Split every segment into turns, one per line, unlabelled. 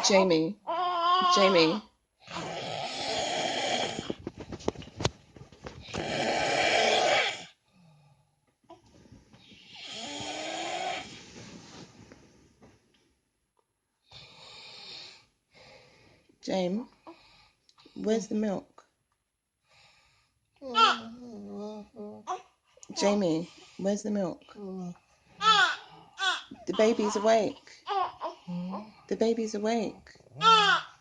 Jamie, Jamie, James, where's the milk? Jamie, where's the milk? The baby's awake. The baby's awake.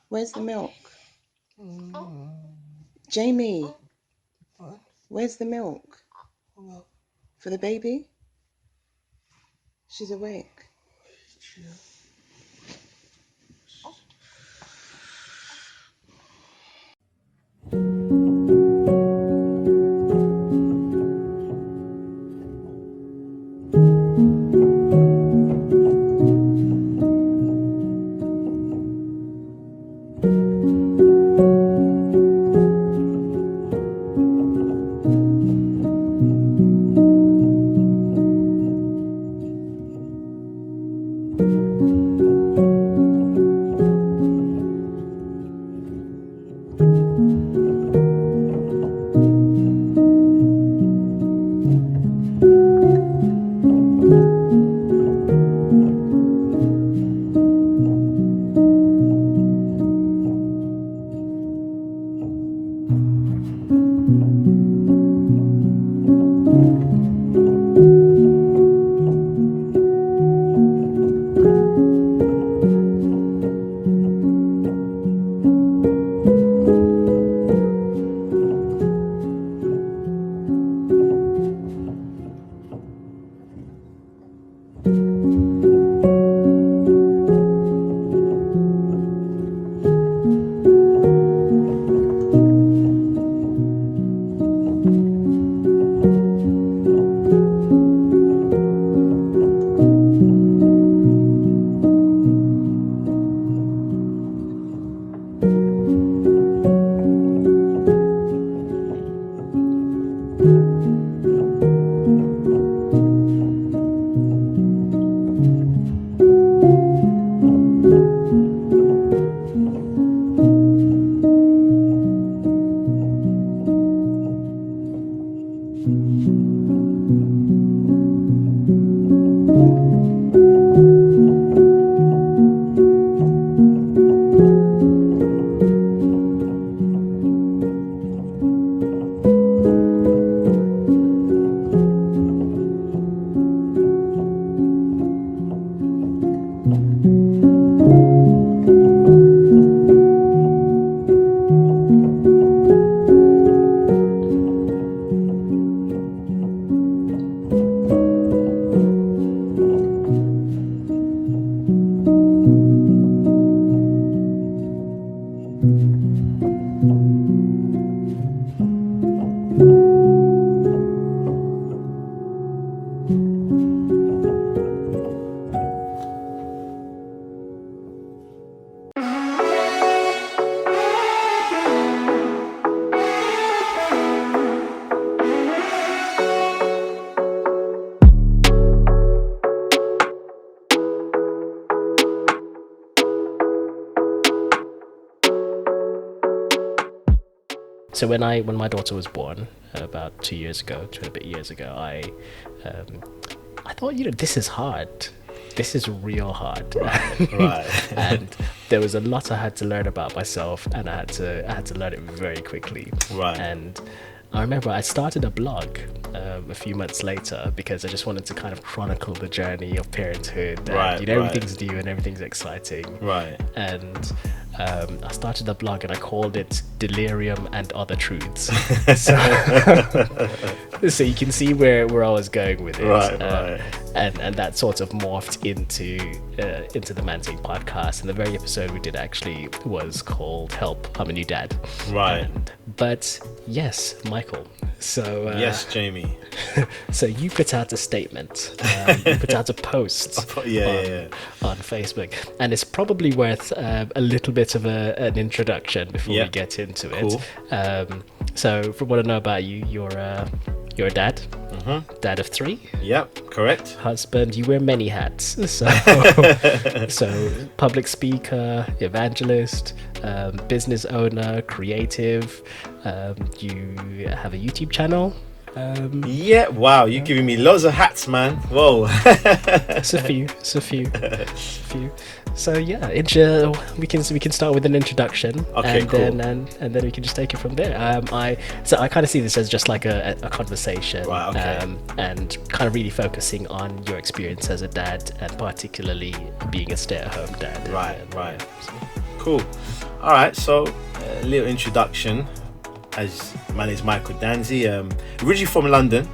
Where's the milk? Jamie, where's the milk? For the baby? She's awake.
So when my daughter was born about 2 and a bit years ago, I thought, this is hard. This is real hard.
Right.
And there was a lot I had to learn about myself, and I had to learn it very quickly.
Right.
And I remember I started a blog a few months later because I just wanted to kind of chronicle the journey of parenthood. And,
Right,
everything's new and everything's exciting.
Right.
And I started a blog and I called it Delirium and Other Truths. So you can see where I was going with it.
Right.
And that sort of morphed into the Man Ting podcast. And the very episode we did actually was called Help, I'm a New Dad.
Right.
But yes, Michael. So
yes, Jamie.
So you put out a statement. You put out a post on Facebook, and it's probably worth a little bit of an introduction before we get into it.
Cool.
So from what I know about you, you're a dad. dad of 3.
Yep, correct.
Husband, you wear many hats. So, so public speaker, evangelist, business owner, creative. You have a YouTube channel.
Yeah, wow, you're giving me loads of hats, man. Whoa.
It's a few. So yeah, we can start with an introduction,
Okay,
and
cool.
then we can just take it from there. I kind of see this as just like a conversation,
Right, okay.
And kind of really focusing on your experience as a dad, and particularly being a stay-at-home dad.
Right. Cool. All right, so a little introduction. As my name is Michael Dantzie, originally from London.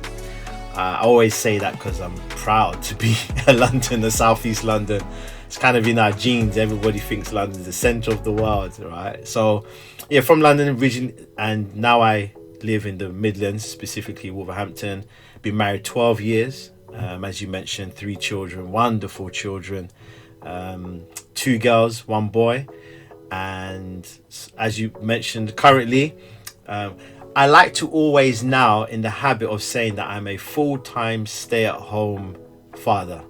I always say that because I'm proud to be a Londoner, Southeast London. It's kind of in our genes. Everybody thinks London is the center of the world, right? So, yeah, from London originally, and now I live in the Midlands, specifically Wolverhampton. Been married 12 years, as you mentioned, 3 children, wonderful children, 2 girls, 1 boy, and as you mentioned, currently. I like to always now in the habit of saying that I'm a full-time stay-at-home father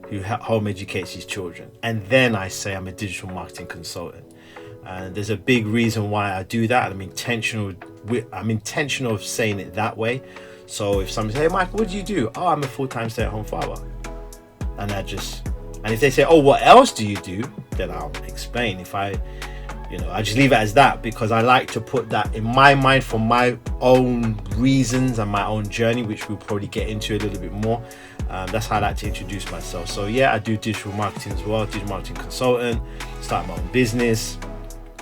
who home educates his children, and then I say I'm a digital marketing consultant. And there's a big reason why I do that, and I'm intentional of saying it that way. So if somebody says, "Hey Michael, what do you do?" "Oh, I'm a full-time stay-at-home father." And if they say, "Oh, what else do you do?" then I'll explain. I just leave it as that, because I like to put that in my mind for my own reasons and my own journey, which we'll probably get into a little bit more. That's how I like to introduce myself. So yeah, I do digital marketing as well, digital marketing consultant, start my own business.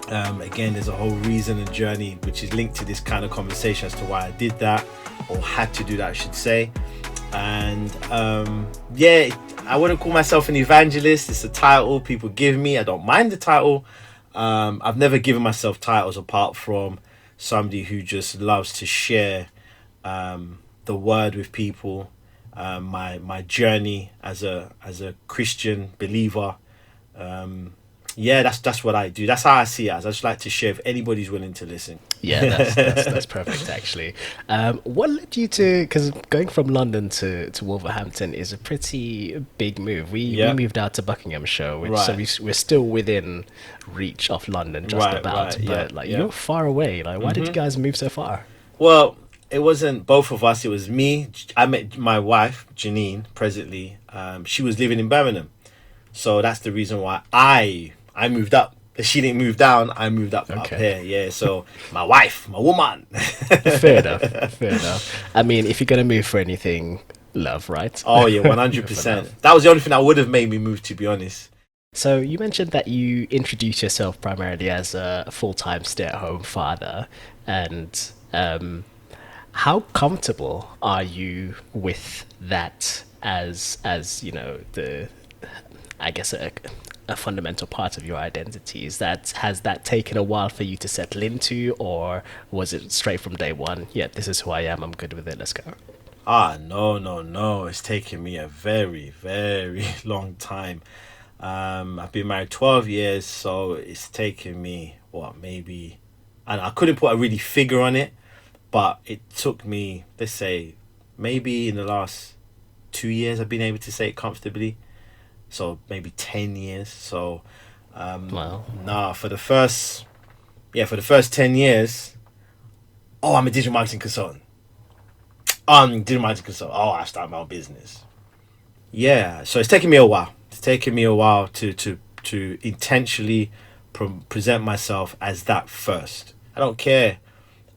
Again, there's a whole reason and journey which is linked to this kind of conversation as to why I did that, or had to do that, I should say. And I wouldn't call myself an evangelist. It's a title people give me. I don't mind the title. I've never given myself titles apart from somebody who just loves to share the word with people, my journey as a Christian believer. That's what I do. That's how I see it as. I just like to share if anybody's willing to listen.
Yeah, that's perfect actually. What led you to, because going from London to Wolverhampton is a pretty big move. We moved out to Buckinghamshire, so we're still within reach of London just about, but you're far away. Like, why did you guys move so far?
Well, it wasn't both of us, it was me. I met my wife, Janine, presently. She was living in Birmingham. So that's the reason why I moved up. She didn't move down, I moved up here. Yeah, so my wife, my woman.
Fair enough. I mean, if you're going to move for anything, love, right?
Oh yeah, 100%. That was the only thing that would have made me move, to be honest.
So you mentioned that you introduce yourself primarily as a full-time stay-at-home father, and how comfortable are you with that as I guess a fundamental part of your identity? Has that taken a while for you to settle into, or was it straight from day one? Yeah, this is who I am. I'm good with it. Let's go.
No. It's taken me a very, very long time. I've been married 12 years, so it's taken me maybe, and I couldn't put a really figure on it, but it took me, let's say, maybe in the last 2 years I've been able to say it comfortably. So maybe 10 years. So wow. For the first 10 years, I'm a digital marketing consultant. I started my own business. Yeah, so it's taken me a while. It's taken me a while to intentionally present myself as that first. I don't care.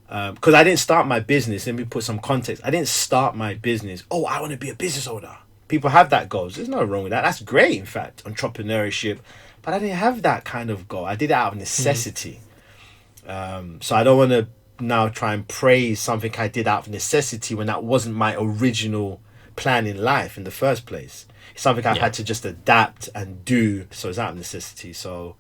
Because I didn't start my business. Let me put some context. I didn't start my business. I want to be a business owner. People have that goals. There's no wrong with that. That's great, in fact, entrepreneurship. But I didn't have that kind of goal. I did it out of necessity. So I don't want to now try and praise something I did out of necessity when that wasn't my original plan in life in the first place. It's something I've had to just adapt and do. So it's out of necessity. So,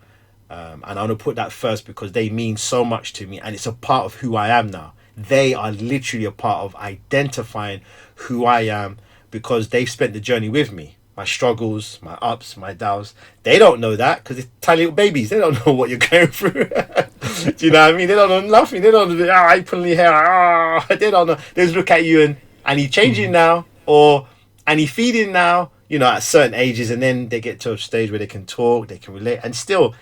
and I want to put that first because they mean so much to me. And it's a part of who I am now. They are literally a part of identifying who I am, because they've spent the journey with me. My struggles, my ups, my downs. They don't know that because they're tiny little babies. They don't know what you're going through. Do you know what I mean? They don't know nothing. They don't know, I put in your hair. They don't know. They just look at you and, I need changing now, or I need feeding now, at certain ages, and then they get to a stage where they can talk, they can relate, and still,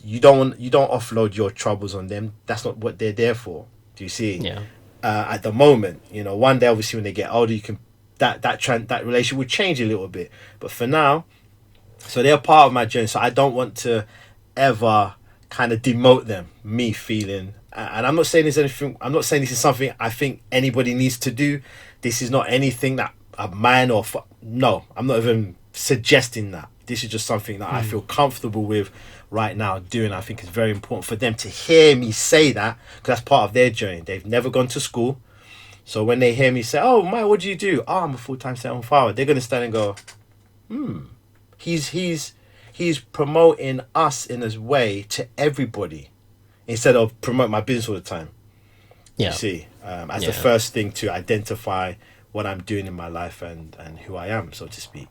you don't offload your troubles on them. That's not what they're there for. Do you see?
Yeah.
At the moment, one day, obviously, when they get older, you can that relation will change a little bit. But for now, so they're part of my journey. So I don't want to ever kind of demote them. Me feeling, and I'm not saying there's anything. I'm not saying this is something I think anybody needs to do. This is not anything that a man or no. I'm not even suggesting that. This is just something that I feel comfortable with right now doing. I think it's very important for them to hear me say that, because that's part of their journey. They've never gone to school. So when they hear me say, "Oh, Mike, what do you do?" "Oh, I'm a full-time stay-at-home father," they're going to stand and go, he's promoting us in his way to everybody, instead of promote my business all the time. Yeah. You see, as the first thing to identify what I'm doing in my life and who I am, so to speak.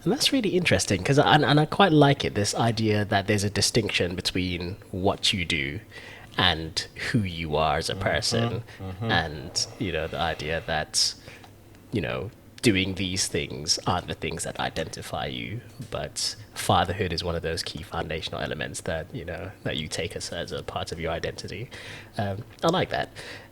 And that's really interesting, because I quite like it, this idea that there's a distinction between what you do and who you are as a person. And the idea that doing these things aren't the things that identify you, but fatherhood is one of those key foundational elements that that you take as a part of your identity. I like that.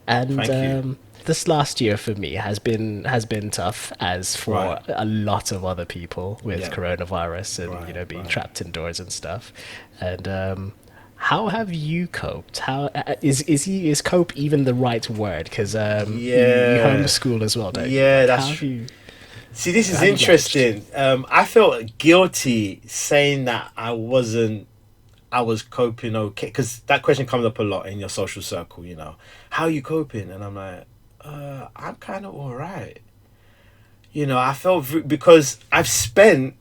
And this last year for me has been tough, as for a lot of other people with coronavirus and being trapped indoors and stuff. And how have you coped? How is cope even the right word? Because you homeschool as well, don't you?
Yeah, that's true. See, this is interesting. I felt guilty saying that I was coping okay, because that question comes up a lot in your social circle. How are you coping? And I'm like, I'm kind of all right. I felt because I've spent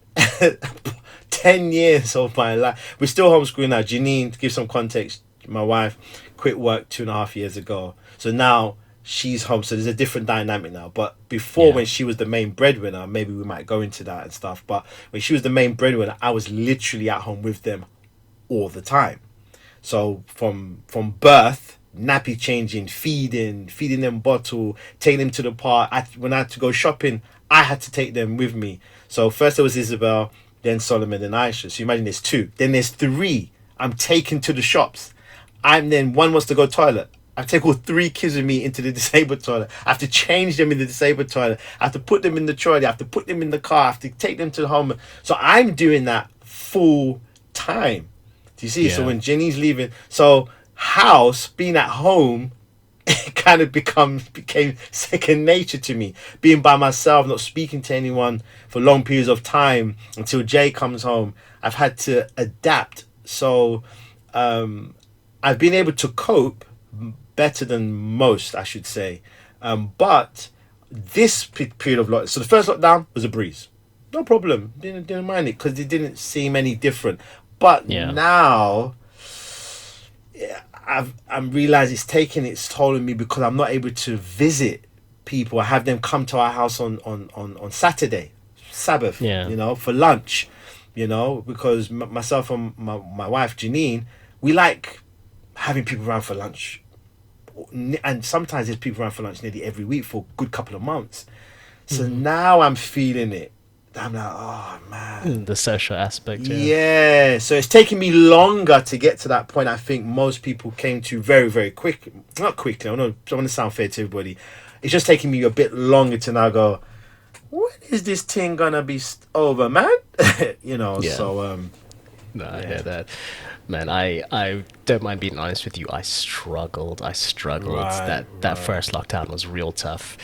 10 years of my life. We're still homeschooling now. Janine, to give some context, my wife quit work 2.5 years ago. So now she's home. So there's a different dynamic now. But before, when she was the main breadwinner, maybe we might go into that and stuff. But when she was the main breadwinner, I was literally at home with them all the time. So from birth, nappy changing, feeding them bottle, taking them to the park. When I had to go shopping, I had to take them with me. So first there was Isabel, then Solomon, then Aisha. So you imagine there's 2. Then there's 3 I'm taking to the shops. Then one wants to go toilet. I take all 3 kids with me into the disabled toilet. I have to change them in the disabled toilet. I have to put them in the trolley. I have to put them in the car. I have to take them to the home. So I'm doing that full time. Do you see? So when Jenny's leaving, so house, being at home, it kind of became second nature to me. Being by myself, not speaking to anyone for long periods of time until Jay comes home. I've had to adapt. So I've been able to cope better than most, I should say. But this period of lockdown, so the first lockdown was a breeze. No problem. Didn't mind it because it didn't seem any different. But now I'm realizing it's taking its toll on me, because I'm not able to visit people. I have them come to our house on Saturday, Sabbath, for lunch, because myself and my wife Janine, we like having people around for lunch, and sometimes there's people around for lunch nearly every week for a good couple of months. So now I'm feeling it. I'm like, oh man,
the social aspect.
So it's taking me longer to get to that point. I think most people came to very, very quick. Not quickly. I don't want to sound fair to everybody. It's just taking me a bit longer to now go, when is this thing gonna be over, man? So
no, I hear that. Man, I don't mind being honest with you. I struggled. That first lockdown was real tough.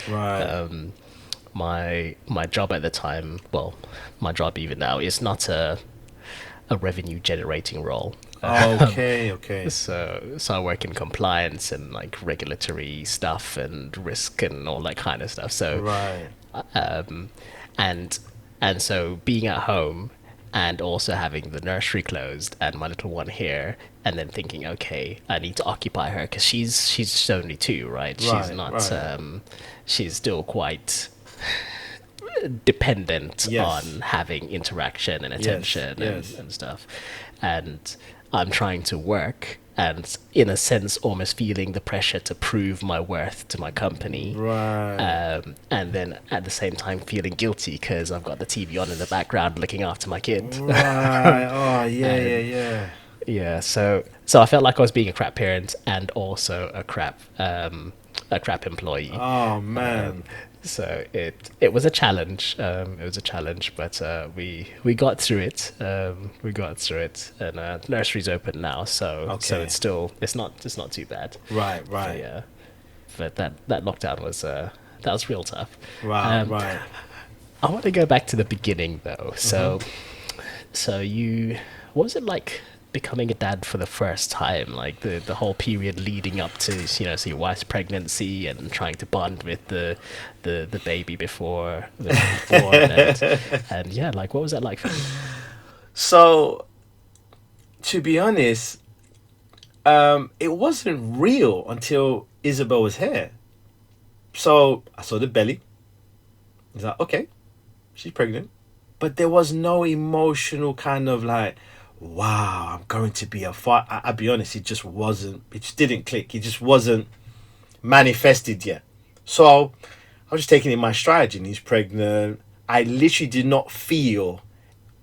My job at the time, well, my job even now, is not a revenue generating role.
Okay.
So I work in compliance and like regulatory stuff and risk and all that kind of stuff. So and so being at home and also having the nursery closed and my little one here, and then thinking, okay, I need to occupy her because she's only 2, right? She's not. She's still quite dependent on having interaction and attention and stuff. And I'm trying to work and, in a sense, almost feeling the pressure to prove my worth to my company.
Right.
And then at the same time feeling guilty because I've got the TV on in the background looking after my kid.
Right. Oh, yeah,
And
yeah.
yeah, so I felt like I was being a crap parent and also a crap employee.
Oh, man.
So it was a challenge. It was a challenge, but we got through it. And nursery's open now, so it's not too bad.
Right.
But yeah, but that lockdown was that was real tough.
Right.
I want to go back to the beginning though. So what was it like becoming a dad for the first time, like the whole period leading up to so your wife's pregnancy and trying to bond with the baby before born, and yeah, like what was that like for you?
So, to be honest, it wasn't real until Isabel was here. So I saw the belly. I was like, okay, she's pregnant, but there was no emotional kind of like, wow, I'm going to be a father. I'll be honest, it just didn't click. It just wasn't manifested yet. So I was just taking it in my stride. Ginny's pregnant. I literally did not feel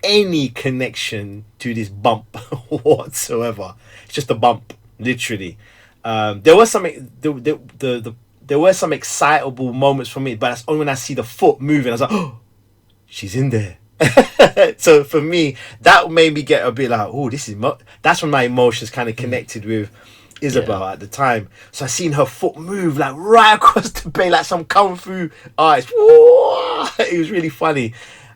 any connection to this bump whatsoever. It's just a bump, literally. There was some there were some excitable moments for me, but that's only when I see the foot moving. I was like, oh, she's in there. So for me, that made me get a bit like, oh, that's when my emotions kind of connected with Isabel at the time. So I seen her foot move like right across the bay, like some kung fu artist. It was really funny,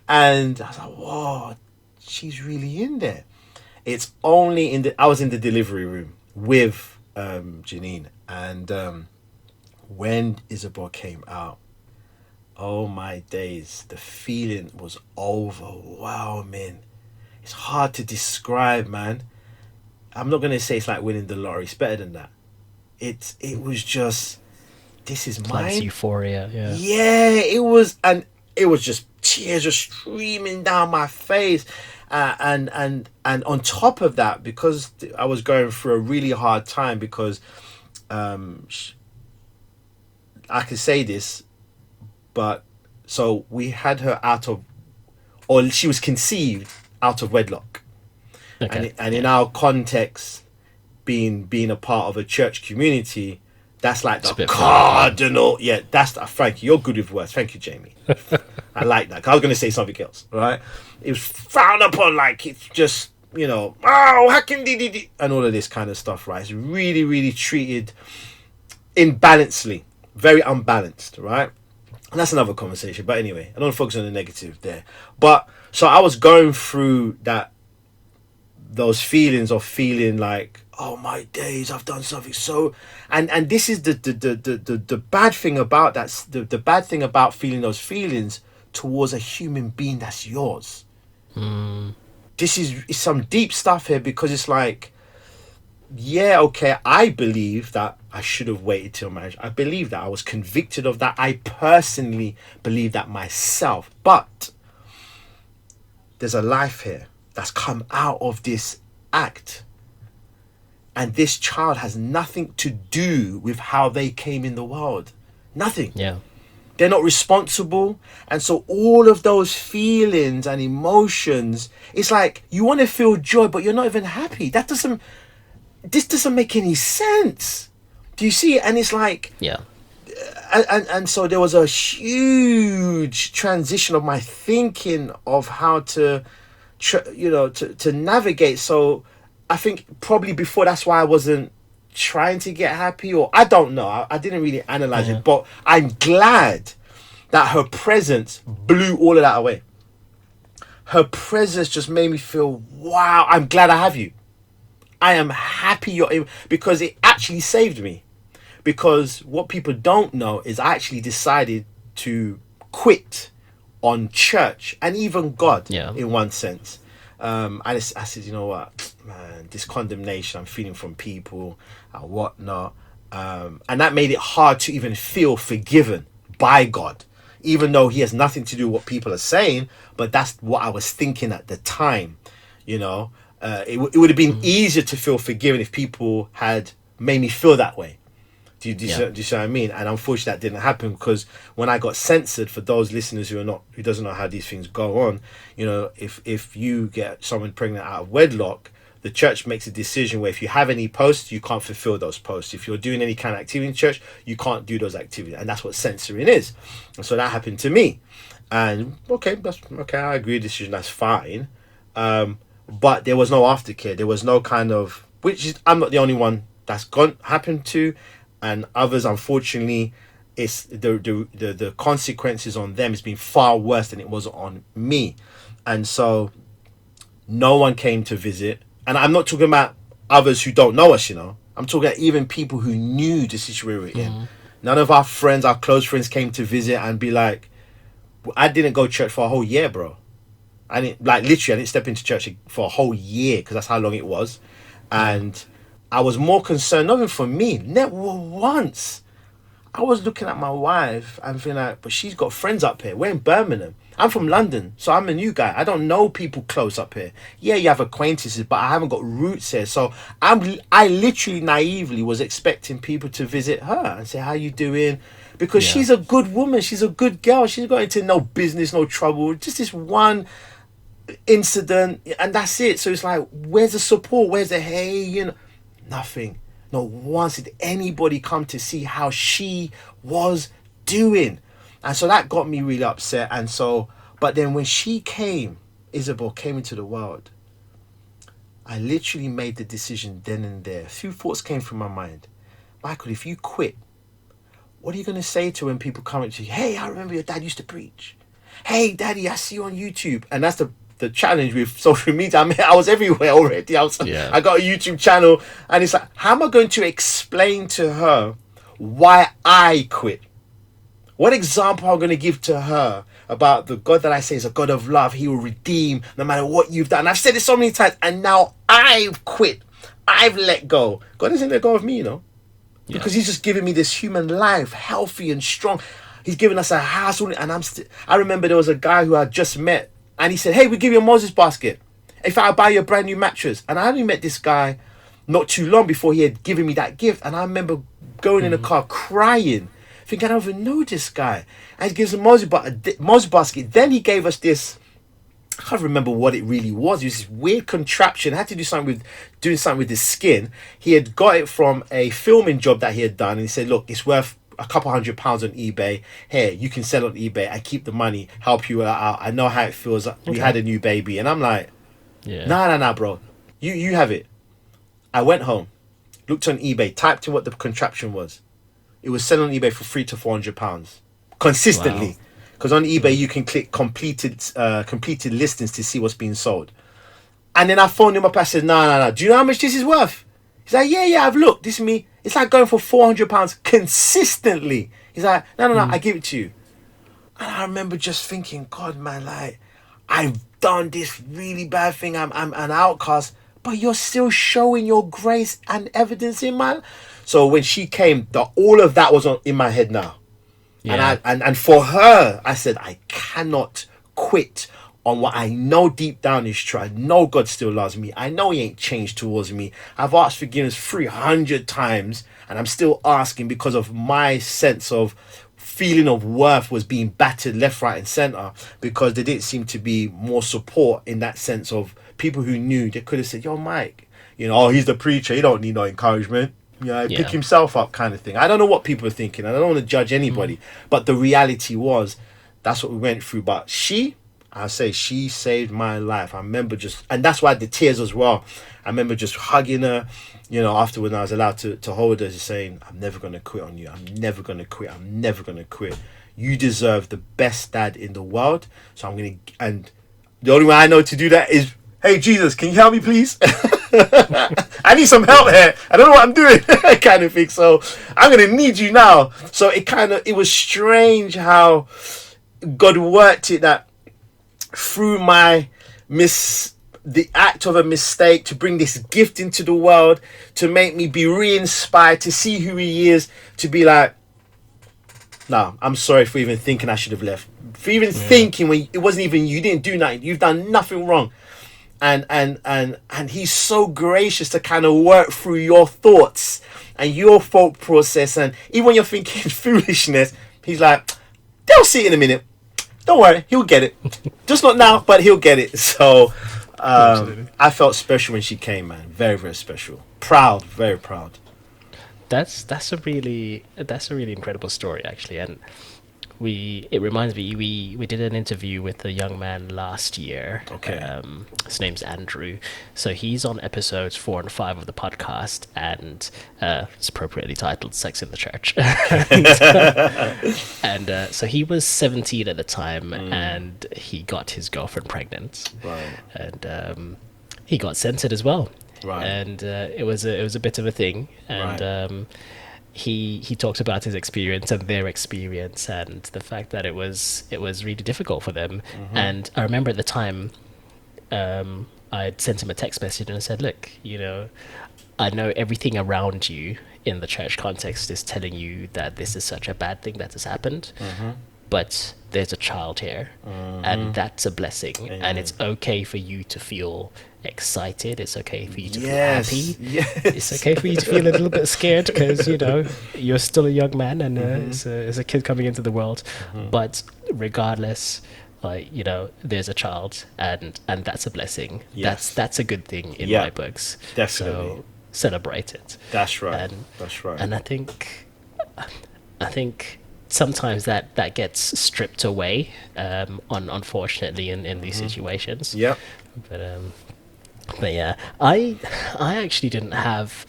and I was like, whoa, she's really in there. It's only I was in the delivery room with Janine, and when Isabel came out, oh my days, the feeling was overwhelming. It's hard to describe, man. I'm not going to say it's like winning the lottery. It's better than that. It was just, this is mine.
Like euphoria, yeah.
Yeah, it was, and it was just tears just streaming down my face. And on top of that, because I was going through a really hard time, because I can say this, but so we had her she was conceived out of wedlock. Okay. And in our context, being a part of a church community, that's like the cardinal. Yeah, Frankie, you're good with words. Thank you, Jamie. I like that. 'Cause I was going to say something else, right? It was frowned upon, like it's just, oh, how can and all of this kind of stuff, right? It's really, really treated imbalancedly, very unbalanced, right? And that's another conversation. But anyway, I don't focus on the negative there. But so I was going through those feelings of feeling like, oh my days, I've done something so, and this is the bad thing about that. The bad thing about feeling those feelings towards a human being that's yours. This is some deep stuff here, because it's like, yeah, okay, I believe that I should have waited till marriage. I believe that. I was convicted of that. I personally believe that myself. But there's a life here that's come out of this act. And this child has nothing to do with how they came in the world. Nothing. Yeah. They're not responsible. And so all of those feelings and emotions, it's like you want to feel joy, but you're not even happy. This doesn't make any sense. Do you see? And it's like, yeah. And so there was a huge transition of my thinking of how to navigate. So I think probably before, that's why I wasn't trying to get happy, or I don't know. I didn't really analyze it, but I'm glad that her presence blew all of that away. Her presence just made me feel, wow, I'm glad I have you. I am happy you're in, because it actually saved me. Because what people don't know is I actually decided to quit on church and even God, in one sense. I said, you know what, man, this condemnation I'm feeling from people and whatnot, and that made it hard to even feel forgiven by God, even though he has nothing to do with what people are saying, but that's what I was thinking at the time, it would have been easier to feel forgiven if people had made me feel that way. Do you see what I mean? And unfortunately that didn't happen, because when I got censored, for those listeners who doesn't know how these things go on, you know, if you get someone pregnant out of wedlock, the church makes a decision where if you have any posts, you can't fulfill those posts. If you're doing any kind of activity in church, you can't do those activities. And that's what censoring is. And so that happened to me. And okay, I agree with the decision, that's fine. But there was no aftercare. There was no kind of, I'm not the only one that's happened to, and others, unfortunately, it's the consequences on them has been far worse than it was on me. And so no one came to visit. And I'm not talking about others who don't know us, you know. I'm talking about even people who knew the situation we were in. None of our friends, our close friends, came to visit and be like, I didn't go to church for a whole year, bro. I didn't step into church for a whole year, because that's how long it was. And I was more concerned, not even for me, never once. I was looking at my wife and feeling like, but she's got friends up here. We're in Birmingham. I'm from London, so I'm a new guy. I don't know people close up here. Yeah, you have acquaintances, but I haven't got roots here. So I literally naively was expecting people to visit her and say, how you doing? Because she's a good woman. She's a good girl. She's got into no business, no trouble. Just this one incident, and that's it. So it's like, where's the support? Where's the hey? You know, nothing. Not once did anybody come to see how she was doing. And so that got me really upset. And so, but then when Isabel came into the world, I literally made the decision then and there. A few thoughts came through my mind. Michael, if you quit, what are you going to say to when people come up to you? Hey, I remember your dad used to preach. Hey, daddy, I see you on YouTube. And that's the challenge with social media. I mean, I was everywhere already. I got a YouTube channel, and it's like, how am I going to explain to her why I quit? What example am I going to give to her about the God that I say is a God of love? He will redeem no matter what you've done. I've said it so many times, and now I've quit. I've let go. God isn't let go of me, you know, because he's just giving me this human life, healthy and strong. He's given us a house, and I remember there was a guy who I just met, and he said, hey, we give you a Moses basket if I buy you a brand new mattress. And I only met this guy not too long before he had given me that gift. And I remember going in the car crying, thinking, I don't even know this guy. And he gives a Moses basket. Then he gave us this, I can't remember what it really was. It was this weird contraption. It had to do something with his skin. He had got it from a filming job that he had done. And he said, look, it's worth a couple £100 on eBay. Here, you can sell on eBay. I keep the money, help you out. I know how it feels. We had a new baby. And I'm like, nah, bro. You have it. I went home, looked on eBay, typed in what the contraption was. It was selling on eBay for £300 to £400 consistently. Because on eBay, you can click completed listings to see what's being sold. And then I phoned him up. I said, no. Do you know how much this is worth? He's like, yeah, I've looked. This is me. It's like going for £400 consistently. He's like, no, I give it to you. And I remember just thinking, God, man, like, I've done this really bad thing. I'm an outcast, but you're still showing your grace and evidence in my. So when she came, all of that was in my head now. Yeah. And for her, I said, I cannot quit on what I know deep down is true. I know God still loves me. I know he ain't changed towards me. I've asked forgiveness 300 times, and I'm still asking because of my sense of feeling of worth was being battered left, right, and center, because there didn't seem to be more support in that sense of people who knew. They could have said, yo, Mike, you know, oh, he's the preacher. He don't need no encouragement. Pick himself up kind of thing. I don't know what people are thinking. I don't want to judge anybody. But the reality was, that's what we went through. But she saved my life. I remember and that's why the tears as well. I remember just hugging her, you know, after when I was allowed to hold her, just saying, I'm never going to quit on you. I'm never going to quit. I'm never going to quit. You deserve the best dad in the world. So I'm going to, and the only way I know to do that is, hey, Jesus, can you help me, please? I need some help here. I don't know what I'm doing, kind of thing. So I'm going to need you now. So it was strange how God worked it that through the act of a mistake to bring this gift into the world, to make me be re-inspired, to see who he is, to be like, no, I'm sorry for even thinking I should have left. For even thinking when it wasn't even you didn't do nothing. You've done nothing wrong. and he's so gracious to kind of work through your thoughts and your thought process, and even when you're thinking foolishness, he's like, they'll see it in a minute, don't worry, he'll get it, just not now, but he'll get it. So I felt special when she came, man. Very, very special. Proud, very proud.
That's a really incredible story, actually. And it reminds me, we did an interview with a young man last year.
Okay.
His name's Andrew. So he's on episodes 4 and 5 of the podcast, and it's appropriately titled "Sex in the Church." and so he was 17 at the time, and he got his girlfriend pregnant.
Right.
And he got censored as well.
Right.
And it was a bit of a thing. And
Right.
He talked about his experience and their experience, and the fact that it was really difficult for them. And I remember at the time, I had sent him a text message and I said, look, I know everything around you in the church context is telling you that this is such a bad thing that has happened, but there's a child here, and that's a blessing. And it's okay for you to feel excited, it's okay for you to feel happy, it's okay for you to feel a little bit scared, because you're still a young man, and it's a kid coming into the world. But regardless, there's a child, and that's a blessing. That's a good thing in my books.
Definitely.
So celebrate it.
That's right. That's right.
And I think sometimes that gets stripped away, unfortunately, in these situations.
Yep.
But yeah, I actually didn't have.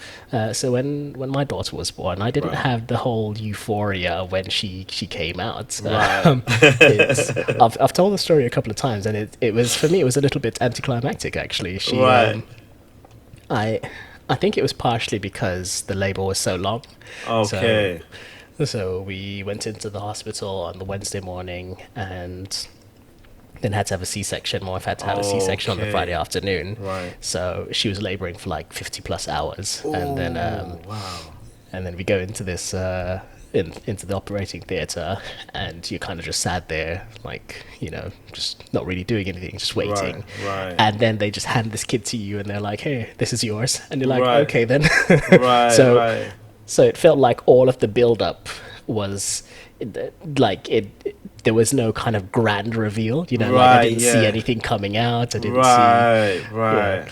So when my daughter was born, I didn't have the whole euphoria when she came out.
Right.
I've told the story a couple of times, and it was, for me, it was a little bit anticlimactic, actually. I think it was partially because the labor was so long.
Okay.
So we went into the hospital on the Wednesday morning, and then had to have a C-section. My wife had to have a C-section on the Friday afternoon.
Right.
So she was laboring for like 50 plus hours. And then and then we go into this into the operating theater, and you kind of just sat there, like, just not really doing anything, just waiting.
Right.
And then they just hand this kid to you, and they're like, hey, this is yours. And you're like, okay then. So it felt like all of the build-up was like there was no kind of grand reveal, like I didn't see anything coming out. I didn't see.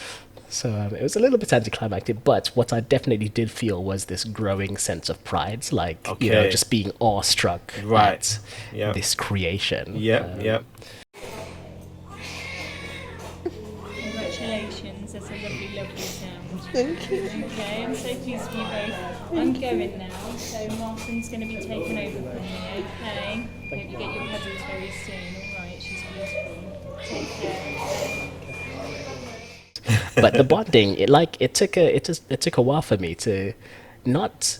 So it was a little bit anticlimactic, but what I definitely did feel was this growing sense of pride, like just being awestruck at this creation.
Congratulations, that's a lovely sound.
Thank you.
Okay, I'm so pleased for you both. I'm going now, so Martin's going to be taken over from me, okay? Hope you get your cuddles very soon, alright? She's beautiful. Take care.
But the bonding, it took a while for me to not.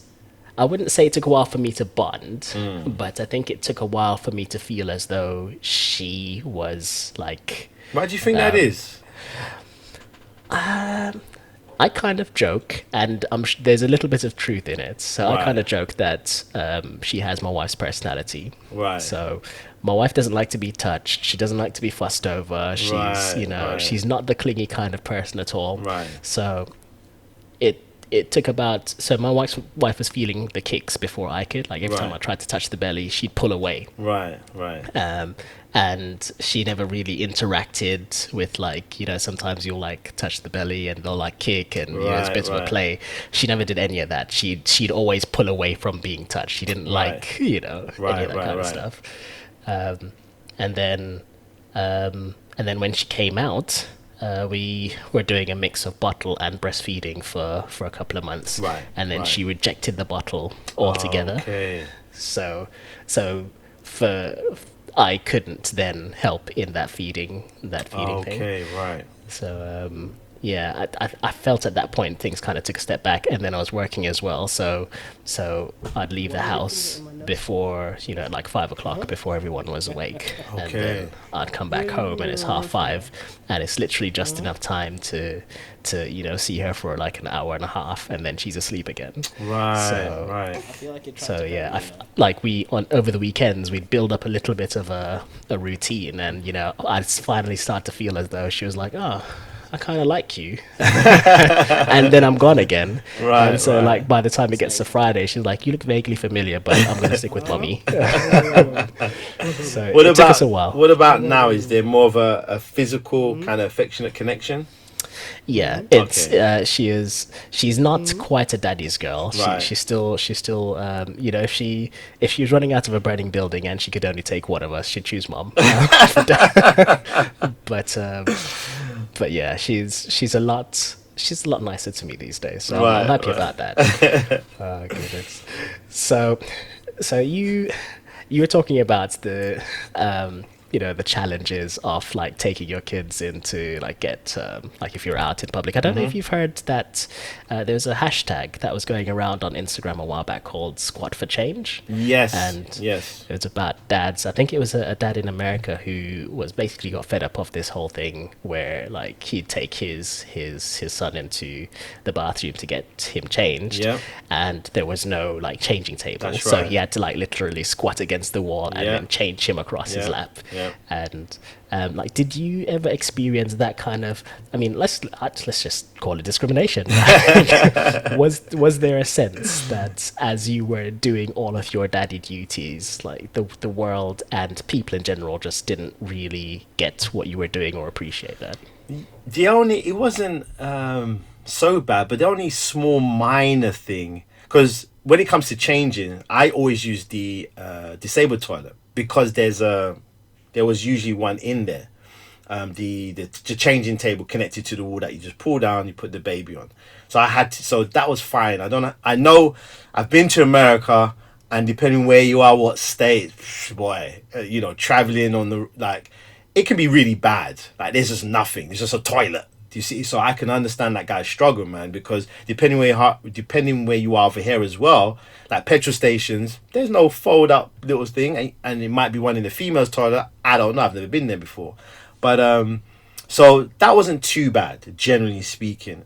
I wouldn't say it took a while for me to bond, but I think it took a while for me to feel as though she was like.
Why do you think that is?
I kind of joke, and there's a little bit of truth in it. So I kind of joke that she has my wife's personality.
Right.
So my wife doesn't like to be touched. She doesn't like to be fussed over. She's, she's not the clingy kind of person at all.
Right.
So it took about. So my wife was feeling the kicks before I could. Like every time I tried to touch the belly, she'd pull away.
Right.
And she never really interacted with, like, sometimes you'll like touch the belly and they'll like kick, and it's a bit of a play. She never did any of that. She'd always pull away from being touched. She didn't like any of that kind of stuff. And then when she came out, we were doing a mix of bottle and breastfeeding for a couple of months. Right. And then she rejected the bottle altogether.
Okay.
So I couldn't then help in that feeding thing.
Okay, right.
So I felt at that point things kind of took a step back, and then I was working as well. So I'd leave the house before, at like 5 o'clock, before everyone was awake.
Okay.
And then I'd come back home, and it's 5:30, and it's literally just enough time to see her for like an hour and a half, and then she's asleep again.
Right.
So yeah, over the weekends we'd build up a little bit of a routine, and I'd finally start to feel as though she was like, oh, I kind of like you. And then I'm gone again.
Right.
And so like by the time it gets to Friday, she's like, you look vaguely familiar, but I'm going to stick with mommy. So it took us a while.
What about now? Is there more of a physical kind of affectionate connection?
Yeah, it's she's not quite a daddy's girl.
Right.
She's still you know, if she was running out of a burning building and she could only take one of us, she'd choose mom. But yeah, she's a lot nicer to me these days, so I'm happy about that. Oh goodness. So you were talking about the you know, the challenges of like taking your kids into like like if you're out in public. I don't know if you've heard that there's a hashtag that was going around on Instagram a while back called Squat for Change.
Yes.
And
yes,
it was about dads. I think it was a dad in America who was basically got fed up of this whole thing where like he'd take his son into the bathroom to get him changed, and there was no like changing table.
That's
so
right.
he had to like literally squat against the wall and then change him across his lap. And like, did you ever experience that kind of? I mean, let's just call it discrimination. Was there a sense that as you were doing all of your daddy duties, like the world and people in general just didn't really get what you were doing or appreciate that?
It wasn't so bad, but the only small minor thing, because when it comes to changing, I always use the disabled toilet because there was usually one in there. The changing table connected to the wall that you just pull down, you put the baby on. So so that was fine. I know I've been to America, and depending where you are, what state, boy, you know, traveling on it can be really bad. Like there's just nothing. It's just a toilet. Do you see? So I can understand that guy's struggle, man, because depending where you are over here as well, like petrol stations, there's no fold up little thing, and it might be one in the female's toilet. I don't know. I've never been there before, but so that wasn't too bad, generally speaking.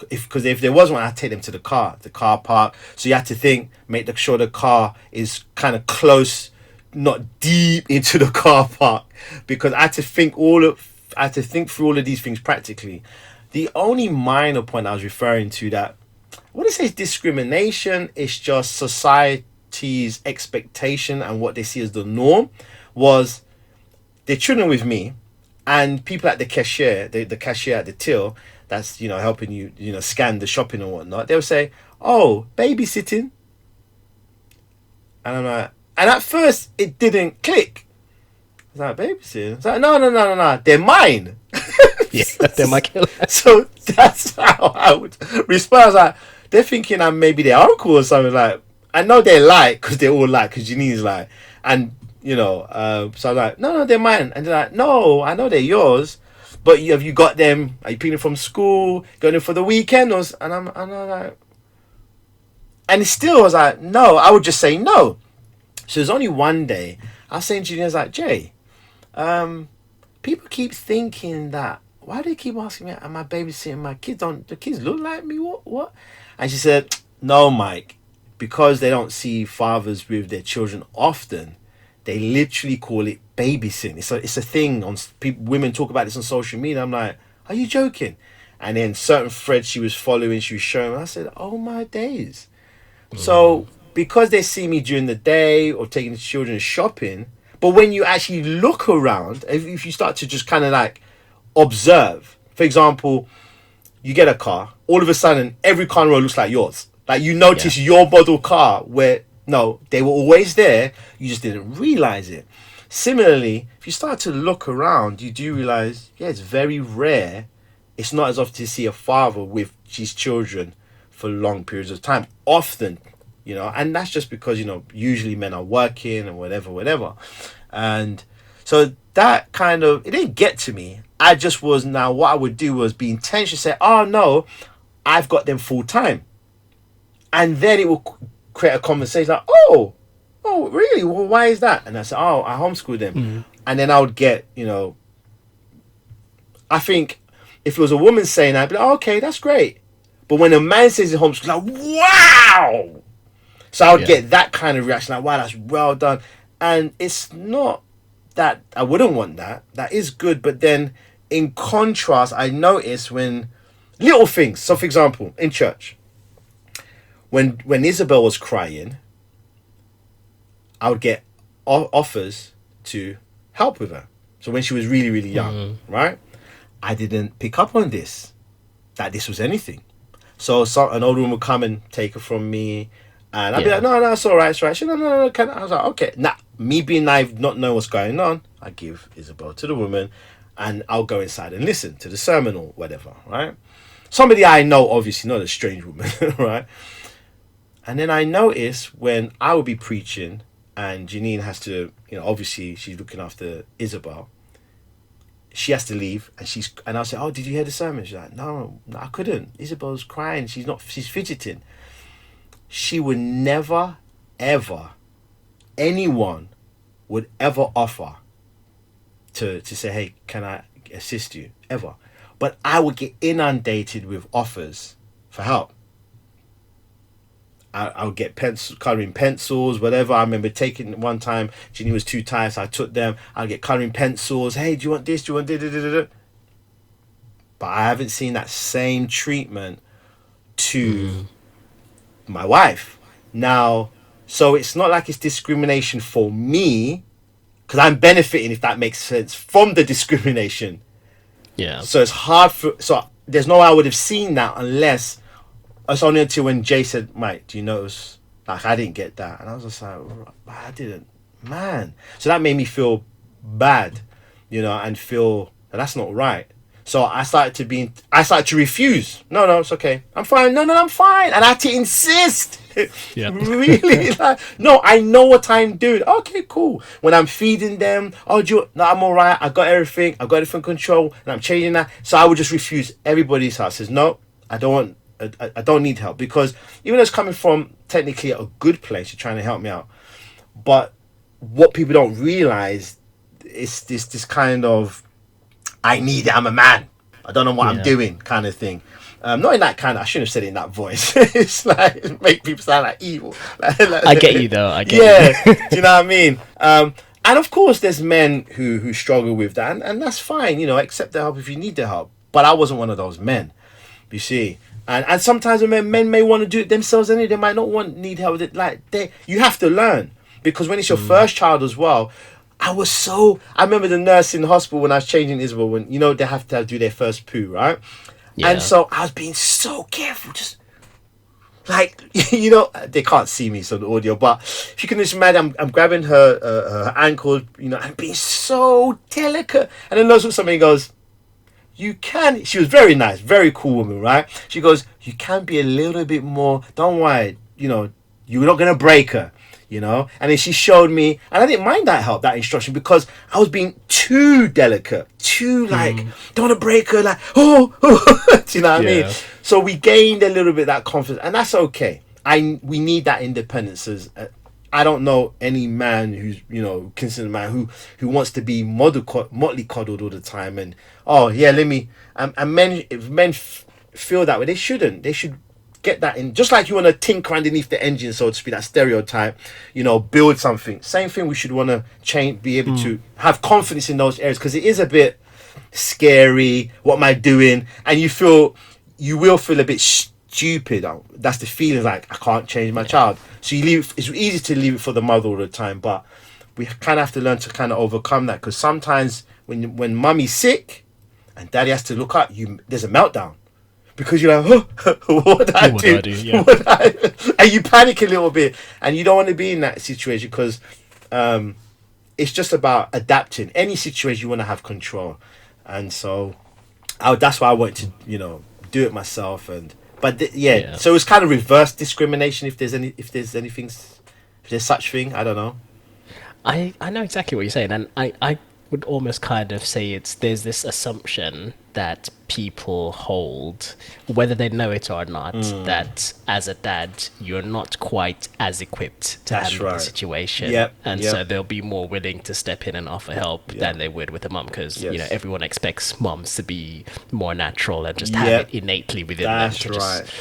Because if there was one, I'd take them to the car park. So you have to make sure the car is kind of close, not deep into the car park, because I had to think through all of these things practically. The only minor point I was referring to that, I wouldn't say it's discrimination, it's just society's expectation and what they see as the norm, was they're chilling with me, and people at the cashier, the cashier at the till, that's, you know, helping you, you know, scan the shopping and whatnot, they'll say, oh, babysitting. And I'm like, and at first it didn't click. I was like, babysitting? I was like, no, they're mine.
Yeah, they're my killer.
So that's how I would respond. I was like, they're thinking I'm maybe their uncle or something. Like, I know they're like, because they're all like, because Janine's like, and, you know, so I'm like, no, they're mine. And they're like, no, I know they're yours, but have you got them? Are you picking them from school? Going them for the weekend? And I'm like, and it still was like, no, I would just say no. So there's only one day I was saying to Janine's like, Jay, people keep thinking that, why do they keep asking me, am I babysitting my kids? Don't the kids look like me? What? And she said, no, Mike, because they don't see fathers with their children often, they literally call it babysitting. It's a thing. Women talk about this on social media. I'm like, are you joking? And then certain threads she was following, she was showing me. I said, oh my days. So because they see me during the day or taking the children shopping, but when you actually look around, if you start to just kind of like observe, for example, you get a car, all of a sudden every car in the road looks like yours. Like you notice your model car where, no, they were always there, you just didn't realize it. Similarly, if you start to look around, you do realize, it's very rare. It's not as often to see a father with his children for long periods of time. Often, you know, and that's just because, you know, usually men are working and whatever. And so that kind of, it didn't get to me. I just was, now what I would do was be intentional, say, oh no, I've got them full time. And then it will create a conversation like, oh, really? Well, why is that? And I said, oh, I homeschool them. Mm-hmm. And then I would get, you know, I think if it was a woman saying that, I'd be like, oh, okay, that's great. But when a man says he homeschool, like, wow! So I would get that kind of reaction, like, wow, that's well done. And it's not that I wouldn't want that. That is good. But then in contrast, I noticed when little things. So, for example, in church, when Isabel was crying, I would get offers to help with her. So when she was really, really young, right? I didn't pick up on this, that this was anything. So an old woman would come and take her from me, and I'd be like, no, it's all right, it's all right. She, no, I was like, okay. Now, me being naive, not knowing what's going on, I give Isabel to the woman, and I'll go inside and listen to the sermon or whatever, right? Somebody I know, obviously, not a strange woman, right? And then I notice when I would be preaching, and Janine has to, obviously she's looking after Isabel. She has to leave, and I'll say, oh, did you hear the sermon? She's like, no, I couldn't. Isabel's crying. She's fidgeting. She would never, ever, anyone would ever offer to say, hey, can I assist you? Ever. But I would get inundated with offers for help. I would get colouring pencils, whatever. I remember taking one time, Ginny was too tired, so I took them. I'd get colouring pencils. Hey, do you want this? Do you want this? But I haven't seen that same treatment to my wife. Now, so it's not like it's discrimination for me, because I'm benefiting, if that makes sense, from the discrimination.
Yeah.
So it's hard so there's no way I would have seen that unless... It's only until when Jay said, Mike, do you notice? Like, I didn't get that. And I was just like, I didn't. Man. So that made me feel bad, and feel that that's not right. So I started to refuse. No, it's okay. I'm fine. No, I'm fine. And I had to insist.
Yeah.
Really? Like, no, I know what I'm doing. Okay, cool. When I'm feeding them, no, I'm all right. I got everything. I got it from control. And I'm changing that. So I would just refuse everybody's house. Says, no, I don't need help, because even though it's coming from technically a good place, you're trying to help me out, but what people don't realize is this kind of, I need it, I'm a man, I don't know what I'm doing kind of thing. Not in that kind of, I shouldn't have said it in that voice. It's like, make people sound like evil.
I get you though. I get you.
Do you know what I mean? And of course there's men who struggle with that, and that's fine, accept the help if you need the help. But I wasn't one of those men, you see. And sometimes men may want to do it themselves anyway. They might not need help with it. Like, you have to learn, because when it's your first child as well, I remember the nurse in the hospital when I was changing Isabel, when they have to do their first poo, right? Yeah. And so I was being so careful, just like, they can't see me, so the audio, but if you can just imagine, I'm grabbing her ankle, and being so delicate. And then somebody goes, she was very nice, very cool woman, right? She goes, you can be a little bit more, don't worry, you're not going to break her, And then she showed me, and I didn't mind that instruction, because I was being too delicate, too don't want to break her, like, do you know what I mean? So we gained a little bit of that confidence, and that's okay. We need that independence. I don't know any man who's, considered a man who wants to be motley coddled all the time, and if men feel that way, they shouldn't. They should get that in, just like you want to tinker underneath the engine, so to speak, that stereotype, build something. Same thing, we should want to change, be able to have confidence in those areas, because it is a bit scary. What am I doing? And you will feel a bit stupid. That's the feeling, like, I can't change my child. So you leave. It's easy to leave it for the mother all the time, but we kind of have to learn to kind of overcome that, because sometimes when mummy's sick and daddy has to look up, there's a meltdown, because you're like, what do I do? Yeah. And you panic a little bit, and you don't want to be in that situation, because it's just about adapting. Any situation, you want to have control, and so that's why I wanted to do it myself. So it's kind of reverse discrimination, if there's such thing. I don't know.
I know exactly what you're saying, and I would almost kind of say there's this assumption that people hold, whether they know it or not, that as a dad you're not quite as equipped to handle the situation, so they'll be more willing to step in and offer help than they would with a mum, because everyone expects mums to be more natural and just have it innately within them to just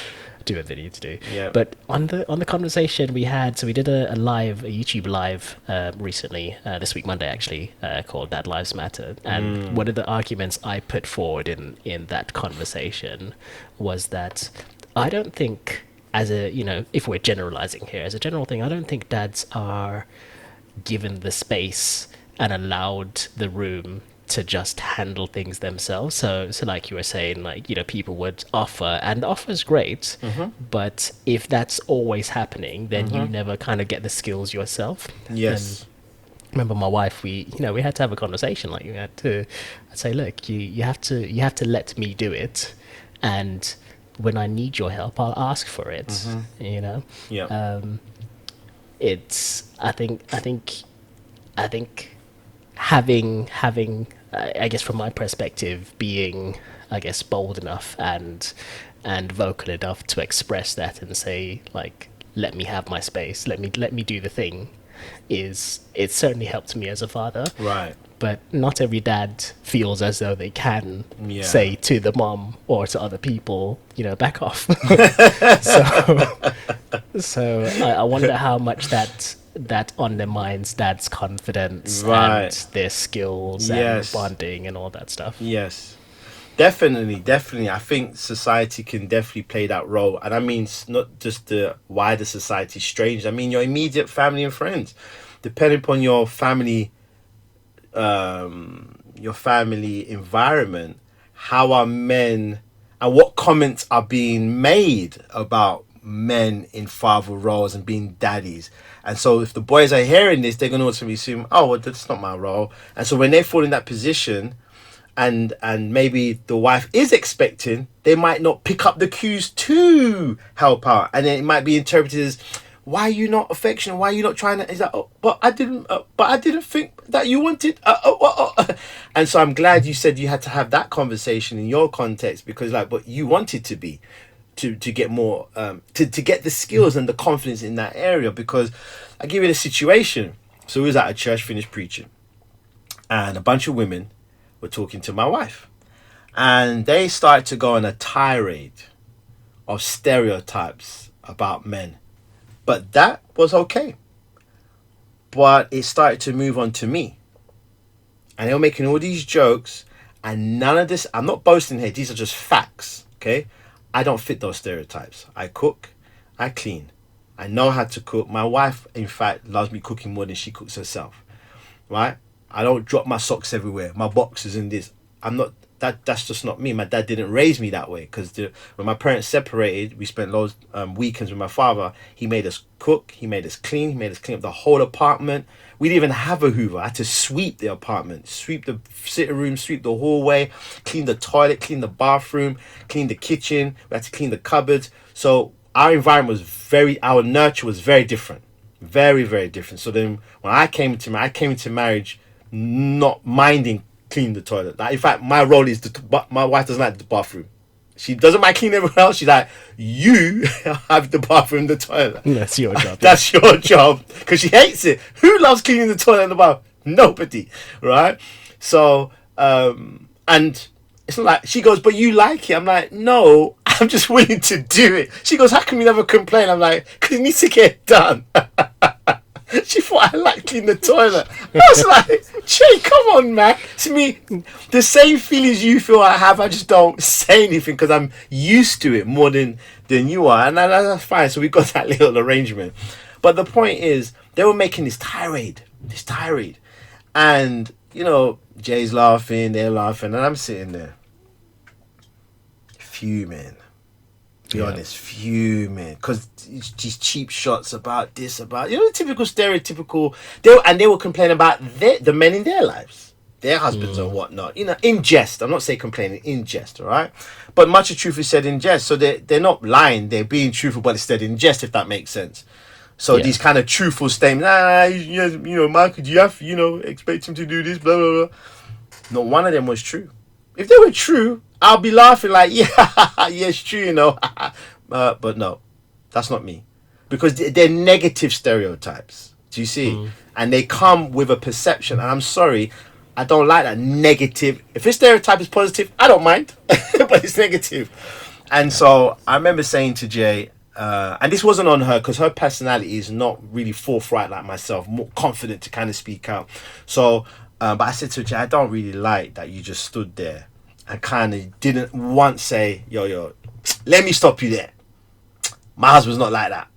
do what they need to do.
Yeah.
But on the conversation we had, so we did a YouTube live recently, this week Monday actually, called That Lives Matter. And one of the arguments I put forward in that conversation was that I don't think, as a, if we're generalizing here, as a general thing, I don't think dads are given the space and allowed the room to just handle things themselves. So like you were saying, like, people would offer, and the offer is great, but if that's always happening, then you never kind of get the skills yourself.
Yes.
And remember my wife, we had to have a conversation. Like, I'd say, look, you have to let me do it, and when I need your help, I'll ask for it.
Yeah.
It's I think having I guess from my perspective, being, I guess, bold enough and vocal enough to express that and say, like, let me have my space, let me do the thing, it's certainly helped me as a father.
Right.
But not every dad feels as though they can say to the mom or to other people, back off. So I wonder how much that undermines dad's confidence and their skills and bonding and all that stuff.
Yes, definitely. I think society can definitely play that role. And I mean, not just the wider society, strange. I mean, your immediate family and friends, depending upon your family environment, how are men and what comments are being made about men in father roles and being daddies. And so if the boys are hearing this, they're going to also assume, oh, well, that's not my role. And so when they fall in that position and maybe the wife is expecting, they might not pick up the cues to help out. And then it might be interpreted as, why are you not affectionate? Why are you not trying to? Is that? Oh, but I didn't think that you wanted. And so I'm glad you said you had to have that conversation in your context, because but you wanted to be, to get more, to get the skills and the confidence in that area. Because I give you the situation. So we was at a church, finished preaching, and a bunch of women were talking to my wife, and they started to go on a tirade of stereotypes about men. But that was okay. But it started to move on to me. And they were making all these jokes. And none of this, I'm not boasting here. These are just facts. Okay? I don't fit those stereotypes. I cook. I clean. I know how to cook. My wife, in fact, loves me cooking more than she cooks herself. Right? I don't drop my socks everywhere. My boxes and this. That's just not me. My dad didn't raise me that way, because when my parents separated, we spent loads weekends with my father. He made us cook, he made us clean, up the whole apartment. We didn't even have a Hoover. I had to sweep the apartment, sweep the sitting room, sweep the hallway, clean the toilet, clean the bathroom, clean the kitchen. We had to clean the cupboards. So our environment was our nurture was very different, very, very different. So then when I came into marriage not minding clean the toilet. In fact, my role is my wife doesn't like the bathroom. She doesn't mind cleaning everyone else. She's like, you have the bathroom, the toilet.
That's your job.
That's your job, because she hates it. Who loves cleaning the toilet and the bath? Nobody, right? So, and it's not like, she goes, but you like it. I'm like, no, I'm just willing to do it. She goes, how come you never complain? I'm like, because it needs to get done. She thought I liked cleaning the toilet. I was like, Jay, come on, man. To me, the same feelings you feel I have, I just don't say anything because I'm used to it more than you are. And that's fine. So we got that little arrangement. But the point is, they were making this tirade. And, Jay's laughing, they're laughing, and I'm sitting there fuming. Be honest, fuming, because these cheap shots about this, about typical stereotypical. They were complaining about the men in their lives, their husbands and whatnot. In jest. I'm not saying complaining, in jest, all right. But much of truth is said in jest, so they're not lying. They're being truthful, but it's said in jest, if that makes sense. So these kind of truthful statements, Michael, do you have expect him to do this, blah blah blah. Not one of them was true. If they were true, I'll be laughing like, yeah, it's true, but no, that's not me. Because they're negative stereotypes. Do you see? And they come with a perception. And I'm sorry, I don't like that negative. If a stereotype is positive, I don't mind. But it's negative. And so I remember saying to Jay, and this wasn't on her because her personality is not really forthright like myself, more confident to kind of speak out. So, but I said to Jay, I don't really like that you just stood there and kind of didn't once say, yo, let me stop you there. My husband's not like that.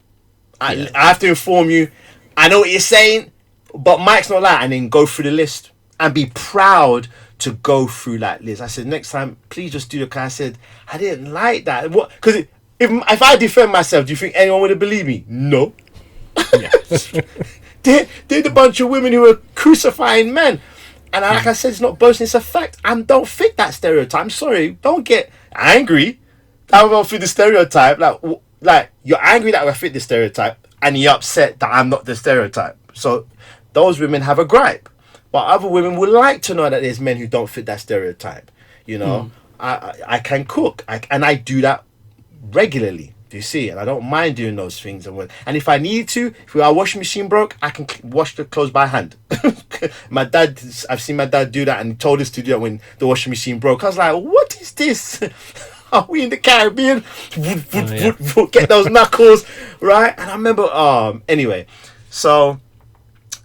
I have to inform you. I know what you're saying, but Mike's not like that. And then go through the list and be proud to go through that list. I said, next time, please just do it. Because I said, I didn't like that. What? Because if I defend myself, do you think anyone would have believed me? No. Yeah. They're the bunch of women who are crucifying men. And like I said, it's not boasting, it's a fact. I don't fit that stereotype. I'm sorry. Don't get angry that I don't fit the stereotype. Like you're angry that I fit the stereotype, and you're upset that I'm not the stereotype. So those women have a gripe. But other women would like to know that there's men who don't fit that stereotype. You know, I can cook, and I do that regularly. Do you see? And I don't mind doing those things. And if I need to, if our washing machine broke, I can wash the clothes by hand. I've seen my dad do that, and he told us to do that when the washing machine broke. I was like, what is this? Are we in the Caribbean? Get those knuckles, right? And I remember, anyway, so,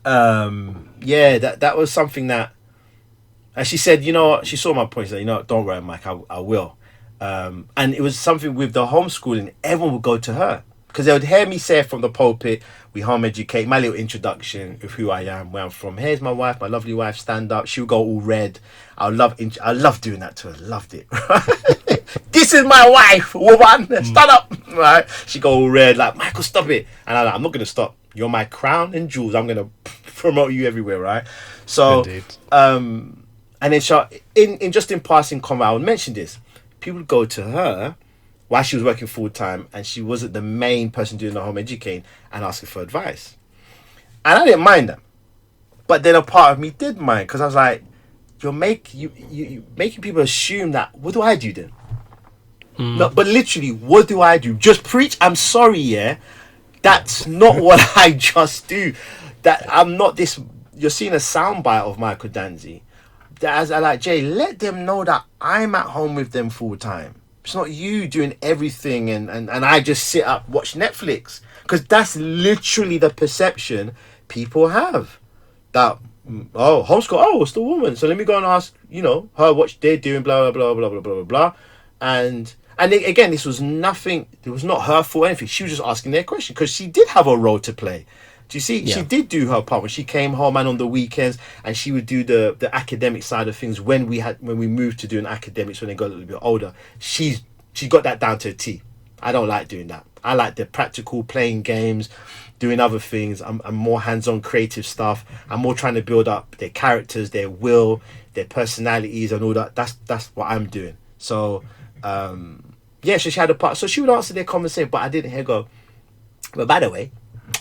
that was something that, and she said, you know, she saw my point, she said, you know, don't worry, Mike, I will. And it was something with the homeschooling, everyone would go to her because they would hear me say from the pulpit, we home educate, my little introduction of who I am, where I'm from. Here's my wife, my lovely wife, stand up. She would go all red. I love doing that to her. Loved it. This is my wife, woman. Stand up. Right? She go all red, like, Michael, stop it. And I'm not going to stop. You're my crown and jewels. I'm going to promote you everywhere, right? So,
Indeed.
And then in passing comment, I would mention this. People would go to her while she was working full time, and she wasn't the main person doing the home educating, and asking for advice. And I didn't mind that, but then a part of me did mind because I was like, you're making people assume that. What do I do then? No, but literally, what do I do? Just preach? I'm sorry, yeah. That's not what I just do. That I'm not this. You're seeing a soundbite of Michael Dantzie. As I like, Jay, let them know that I'm at home with them full time. It's not you doing everything and I just sit up, watch Netflix. Because that's literally the perception people have. That, homeschool, it's the woman. So let me go and ask, her what they're doing, blah, blah, blah, blah, blah, blah, blah. And again, this was nothing, it was not her fault or anything. She was just asking their question because she did have a role to play. Do you see? Yeah. She did do her part when she came home and on the weekends, and she would do the academic side of things when we moved to doing academics when they got a little bit older. She got that down to a T. I don't like doing that. I like the practical, playing games, doing other things. I'm more hands-on creative stuff. I'm more trying to build up their characters, their will, their personalities and all that. That's what I'm doing. So so she had a part. So she would answer their conversation, but I didn't hear go, but by the way,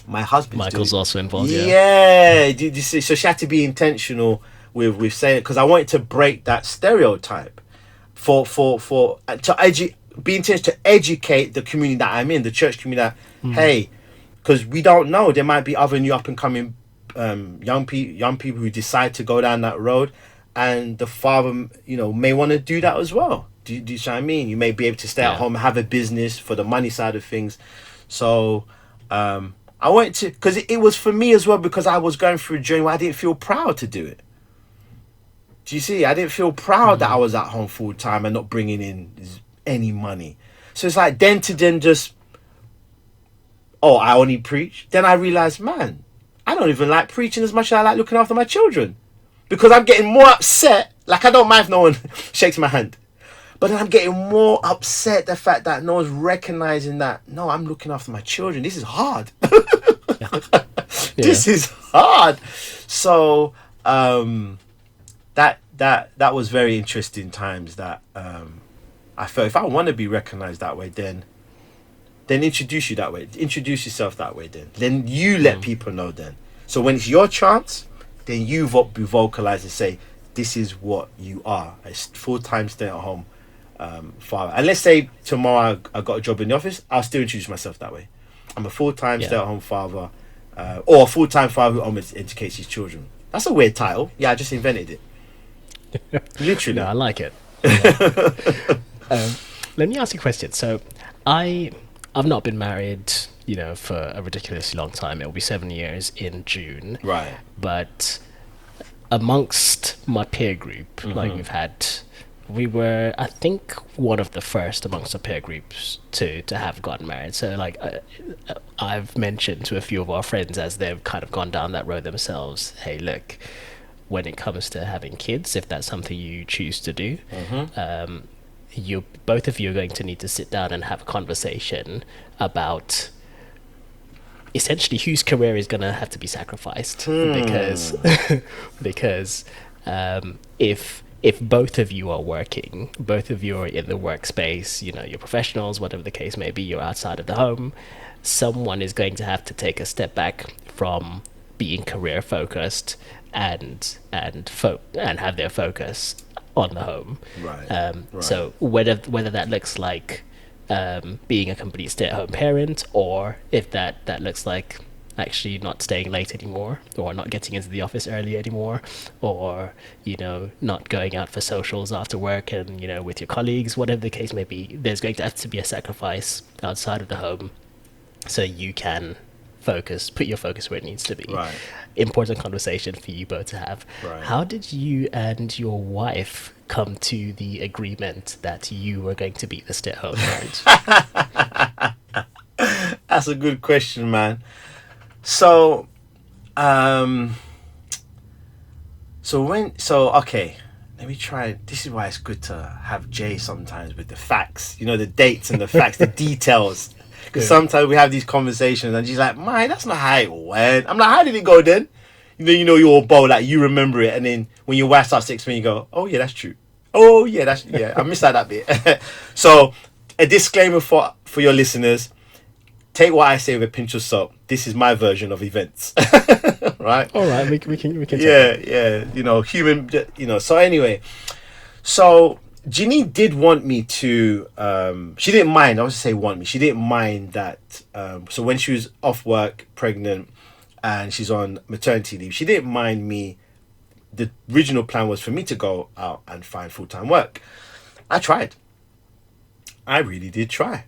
my husband
Michael's also involved.
Yeah. Did you see? So she had to be intentional with saying it because I wanted to break that stereotype be intentional to educate the community that I'm in, the church community. That hey, because we don't know, there might be other new up and coming young people who decide to go down that road, and the father may want to do that as well. Do you see what I mean? You may be able to stay at home and have a business for the money side of things. So I wanted to, because it was for me as well, because I was going through a journey where I didn't feel proud to do it. Do you see? I didn't feel proud that I was at home full time and not bringing in any money. So it's like then just, I only preach. Then I realized, man, I don't even like preaching as much as I like looking after my children, because I'm getting more upset. Like, I don't mind if no one shakes my hand, but then I'm getting more upset the fact that no one's recognizing that, no, I'm looking after my children. This is hard. This is hard. So that was very interesting times that I felt if I want to be recognized that way, then introduce you that way. Introduce yourself that way then you let people know then. So when it's your chance, then you vocalize and say, this is what you are. A full-time stay-at-home father. And let's say tomorrow I got a job in the office, I'll still introduce myself that way. I'm a full-time stay-at-home father, or a full-time father who almost educates his children. That's a weird title. Yeah, I just invented it. Literally.
No, I like it. let me ask you a question. So, I've not been married, for a ridiculously long time. It'll be 7 years in June.
Right.
But amongst my peer group, like we were, I think, one of the first amongst the peer groups to have gotten married. So, like, I've mentioned to a few of our friends as they've kind of gone down that road themselves, hey, look, when it comes to having kids, if that's something you choose to do, both of you are going to need to sit down and have a conversation about essentially whose career is going to have to be sacrificed, because if both of you are working, both of you are in the workspace, you're professionals, whatever the case may be, you're outside of the home, someone is going to have to take a step back from being career focused and have their focus on the home.
Right.
So whether that looks like being a complete stay-at-home parent, or if that looks like actually not staying late anymore, or not getting into the office early anymore, or not going out for socials after work and with your colleagues, whatever the case may be, there's going to have to be a sacrifice outside of the home so you can put your focus where it needs to be.
Right.
Important conversation for you both to have.
Right.
How did you and your wife come to the agreement that you were going to be the stay-at-home parent?
That's a good question, man. So, okay, let me try. This is why it's good to have Jay sometimes with the facts, the dates and the facts, the details. Because sometimes we have these conversations and she's like, "Man, that's not how it went." I'm like, "How did it go then?" You're all bold, like you remember it, and then when your wife starts to explain, you go, "Oh yeah, that's true. Oh yeah, I missed that bit." So, a disclaimer for your listeners. Take what I say with a pinch of salt. This is my version of events, right?
All right, we can.
Yeah. Human. So anyway, Ginny did want me to. She didn't mind. I was to say want me. She didn't mind that. So when she was off work, pregnant, and she's on maternity leave, she didn't mind me. The original plan was for me to go out and find full-time work. I tried. I really did try.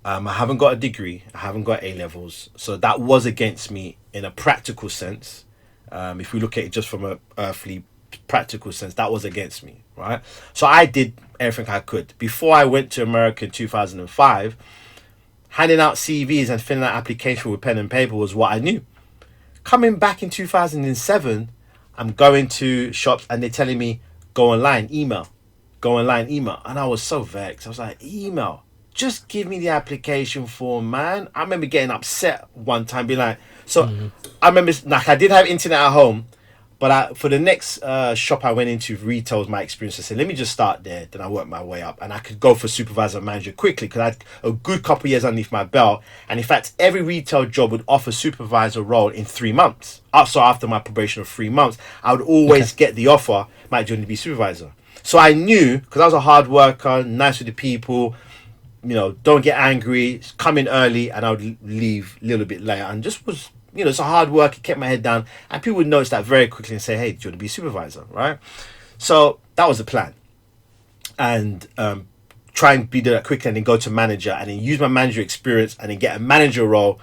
I haven't got a degree. I haven't got A-levels. So that was against me in a practical sense. If we look at it just from a earthly practical sense, that was against me, right? So I did everything I could. Before I went to America in 2005, handing out CVs and filling out applications with pen and paper was what I knew. Coming back in 2007, I'm going to shops and they're telling me, go online, email. And I was so vexed. I was like, email? Just give me the application form, man. I remember getting upset one time, being like, I remember, like, I did have internet at home, but for the next shop I went into, retail was my experience. I said, let me just start there. Then I worked my way up, and I could go for supervisor and manager quickly because I had a good couple of years underneath my belt. And in fact, every retail job would offer supervisor role in 3 months. So after my probation of 3 months, I would always get the offer, might join to be supervisor. So I knew, because I was a hard worker, nice with the people, don't get angry, come in early, and I would leave a little bit later, and just was, it's a hard work. Kept my head down, and people would notice that very quickly and say, "Hey, do you want to be supervisor?" Right? So that was the plan, and try and be that quickly, and then go to manager, and then use my manager experience, and then get a manager role,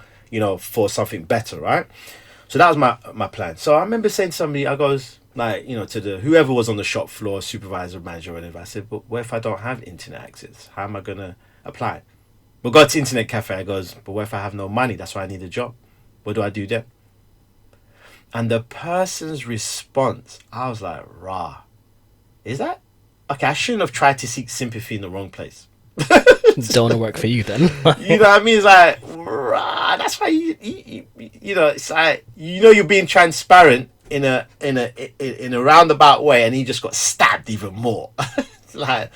for something better, right? So that was my plan. So I remember saying to somebody, I goes like, to the whoever was on the shop floor, supervisor, manager, whatever. I said, "But what if I don't have internet access? How am I gonna apply?" We'll go to internet cafe. I goes, "But what if I have no money? That's why I need a job. What do I do then?" And the person's response, I was like, "Rah, is that okay? I shouldn't have tried to seek sympathy in the wrong place."
Don't want to work for you then.
You know what I mean? It's like, rah, that's why it's like, you're being transparent in a roundabout way, and he just got stabbed even more. It's like,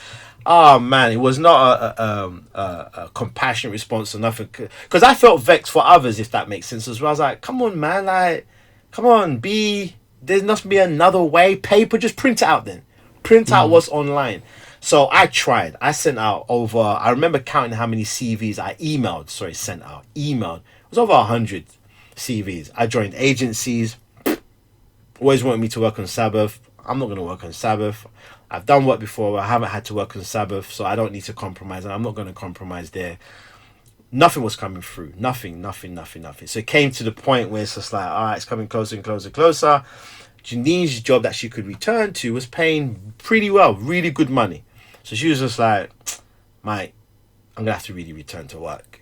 oh man, it was not a compassionate response or nothing, because I felt vexed for others, if that makes sense as well. I was like, come on man, like, come on, there must be another way. Paper, just print it out then. Print out what's online. So I tried. I sent out over, I remember counting how many CVs I sent out. Emailed. It was over 100 CVs. I joined agencies. Always wanted me to work on Sabbath. I'm not going to work on Sabbath. I've done work before. I haven't had to work on Sabbath, so I don't need to compromise, and I'm not going to compromise there. Nothing was coming through. Nothing. So it came to the point where it's just like, all right, it's coming closer and closer. Janine's job that she could return to was paying pretty well, really good money. So she was just like, mate, I'm going to have to really return to work.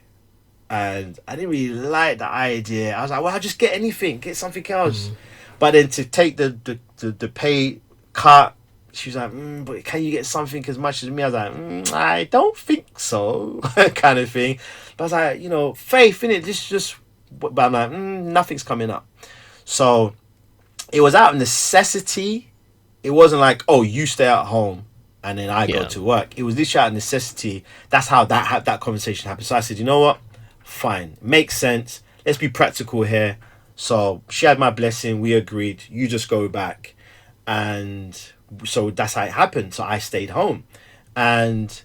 And I didn't really like the idea. I was like, well, I'll just get anything, get something else. But then to take the pay cut, she was like, but can you get something as much as me? I was like, I don't think so, kind of thing. But I was like, you know, faith in it. This is just, but I'm like, nothing's coming up. So it was out of necessity. It wasn't like, oh, you stay at home and then I go to work. It was literally out of necessity. That's how that conversation happened. So I said, you know what? Fine, makes sense. Let's be practical here. So she had my blessing. We agreed. You just go back, and so that's how it happened. So I stayed home, but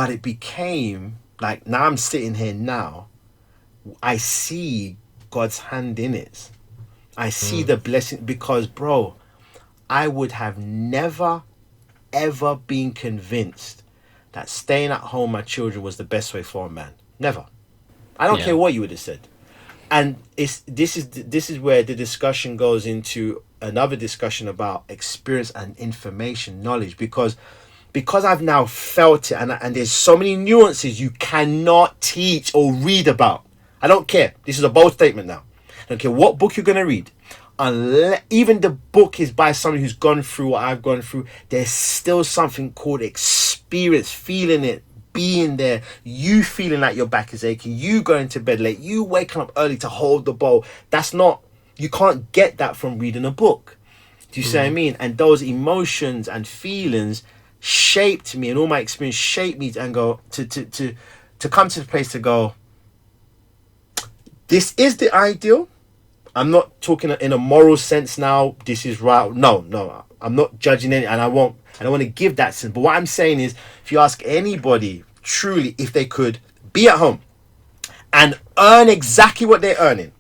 it became like, now I'm sitting here now. I see God's hand in it. I see the blessing, because, bro, I would have never, ever been convinced that staying at home, my children, was the best way for a man. Never. I don't care what you would have said. And this is where the discussion goes into another discussion about experience and information, knowledge, because I've now felt it, and there's so many nuances you cannot teach or read about. I don't care. This is a bold statement now. I don't care what book you're going to read. Even the book is by somebody who's gone through what I've gone through, there's still something called experience, feeling it, being there, you feeling like your back is aching, you going to bed late, you waking up early to hold the bowl. You can't get that from reading a book. Do you see what I mean? And those emotions and feelings shaped me, and all my experience shaped me, and go to come to the place to go, this is the ideal. I'm not talking in a moral sense now, this is right. No, I'm not judging any, and I don't want to give that sense. But what I'm saying is, if you ask anybody truly if they could be at home and earn exactly what they're earning,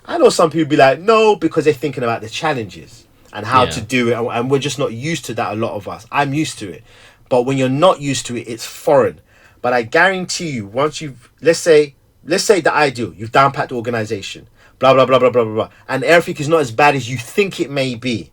I know some people be like, no, because they're thinking about the challenges and how to do it, and we're just not used to that, a lot of us. I'm used to it. But when you're not used to it, it's foreign. But I guarantee you, once you've, let's say the ideal, you've down-packed the organization, blah, blah, blah, blah, blah, blah, blah, and everything is not as bad as you think it may be,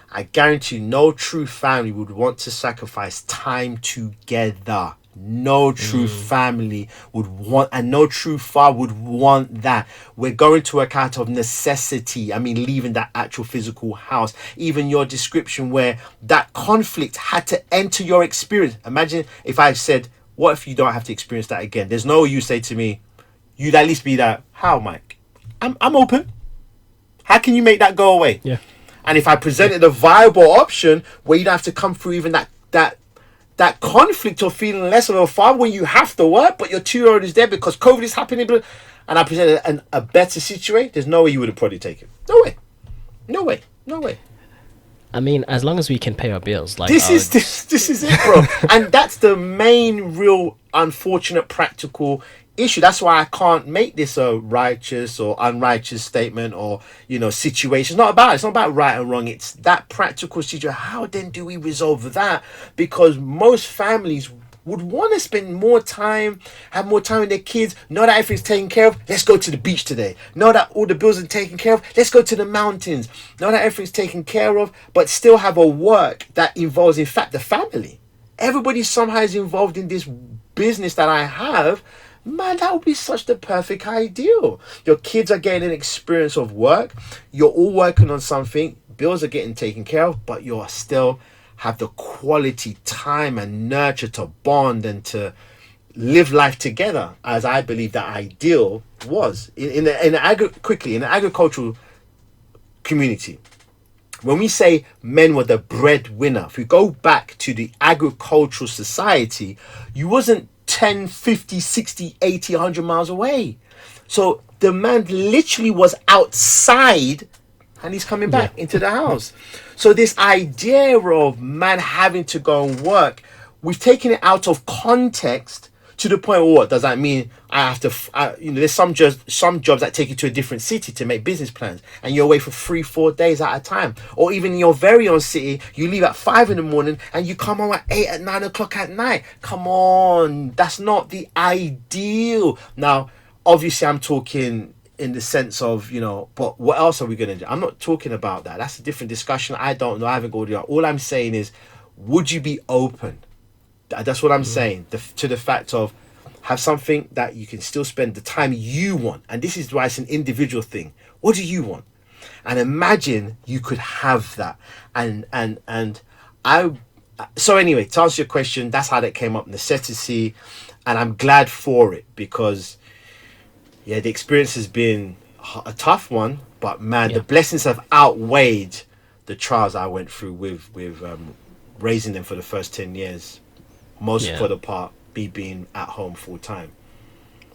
I guarantee you, no true family would want to sacrifice time together. No true family would want, and no true father would want that. We're going to work out of necessity. I mean, leaving that actual physical house. Even your description where that conflict had to enter your experience. Imagine if I said, what if you don't have to experience that again? There's no you say to me, you'd at least be that, how, Mike? I'm open. How can you make that go away?
Yeah.
And if I presented a viable option where you don't have to come through even that conflict of feeling less of a father when you have to work, but your 2-year-old is there because COVID is happening, and I presented a better situation, there's no way you would have probably taken it. No way.
I mean, as long as we can pay our bills, like
this is it, bro. And that's the main, real, unfortunate, practical issue. That's why I can't make this a righteous or unrighteous statement or, situation. It's not about right and wrong. It's that practical situation. How then do we resolve that? Because most families would want to spend more time, have more time with their kids, know that everything's taken care of, let's go to the beach today. Know that all the bills are taken care of, let's go to the mountains. Know that everything's taken care of, but still have a work that involves, in fact, the family. Everybody somehow is involved in this business that I have. Man, that would be such the perfect ideal. Your kids are getting an experience of work. You're all working on something. Bills are getting taken care of, but you're still have the quality time and nurture to bond and to live life together, as I believe that ideal was. In the agricultural community, when we say men were the breadwinner, if we go back to the agricultural society, you wasn't 10, 50, 60, 80, 100 miles away. So the man literally was outside and he's coming back into the house. So this idea of man having to go and work, we've taken it out of context To the point of what does that mean? I have to, there's some jobs that take you to a different city to make business plans, and you're away for 3-4 days at a time. Or even in your very own city, you leave at 5 in the morning and you come home at 8 at 9 o'clock at night. Come on, that's not the ideal. Now, obviously, I'm talking in the sense of, but what else are we going to do? I'm not talking about that. That's a different discussion. I don't know. I haven't got it. All I'm saying is, would you be open? That's what I'm saying. To the fact of, have something that you can still spend the time you want. And this is why it's an individual thing. What do you want? And imagine you could have that. So anyway, to answer your question, that's how that came up, necessity. And I'm glad for it, because the experience has been a tough one, but man, the blessings have outweighed the trials I went through with raising them for the first 10 years. Most for the part, me being at home full time.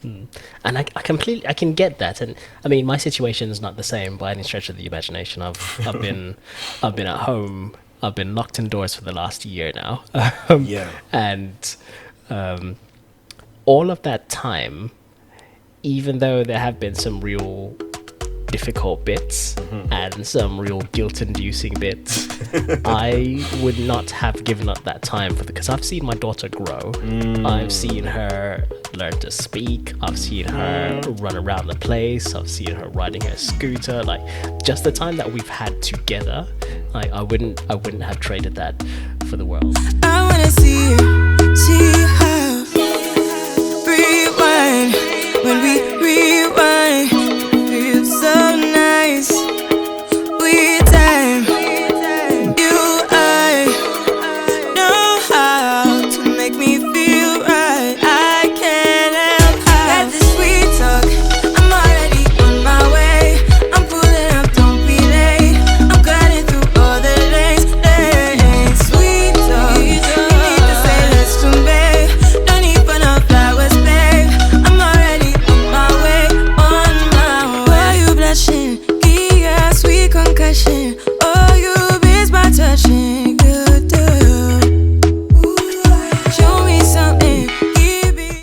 And I can get that. And I mean, my situation is not the same by any stretch of the imagination. I've been at home. I've been locked indoors for the last year now. And all of that time, even though there have been some real difficult bits and some real guilt-inducing bits, I would not have given up that time because I've seen my daughter grow. I've seen her learn to speak. I've seen her run around the place. I've seen her riding her scooter. Like, just the time that we've had together, I wouldn't have traded that for the world.
I wanna see you.